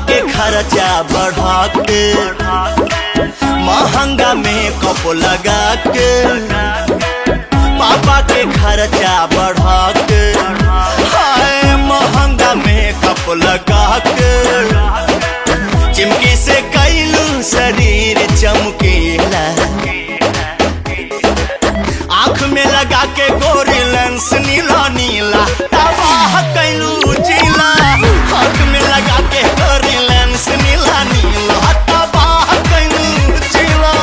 के खर्चा बढ़ा के महंगा मेकअप लगा के पापा के खर्चा बढ़ा के हाय महंगा मेकअप लगा के चिमकी से कैलू शरीर चमकीला आँख में लगा के गोरी लेंस नीला नीला तबाह कैलू जिला आँख में लगा के गोरी लेंस नीला नीला तबाह कैलू जिला।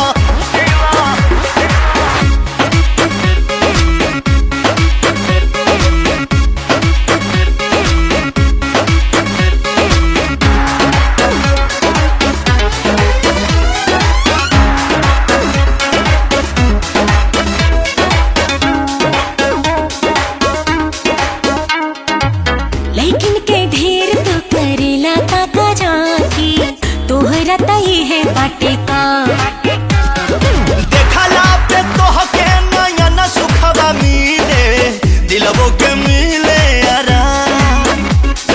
लेकिन के ढेर तो करेला ताका जाती तोहरा तई है बाटे का देखला पे तोहके नयन सुखवा मिले दिलवो के मिले आराम।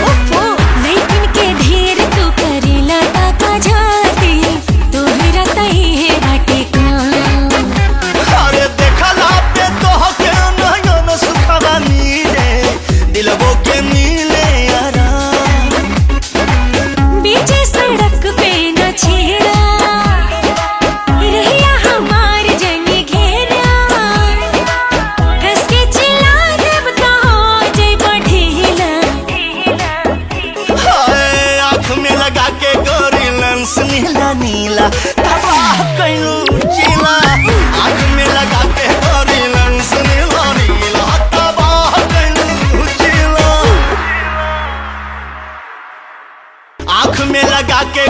ओफो लेकिन के ढेर तो करेला ताका जाती तोहरा तई है बाटे का अरे देखला पे तोहके नयन सुखवा मिले दिलवो के मिले आराम। बीचे सड़क पे न छेड़ा रहिया हमार जंग घेरा कस के चिल्ला देब तो हो जइबा ढीला हाय आँख में लगा के गोरी लेंस नीला नीला तबाह कैलू जिला आँख में लगा के गोरी लेंस नीला नीला तबाह कैलू जिला आँख में लगा के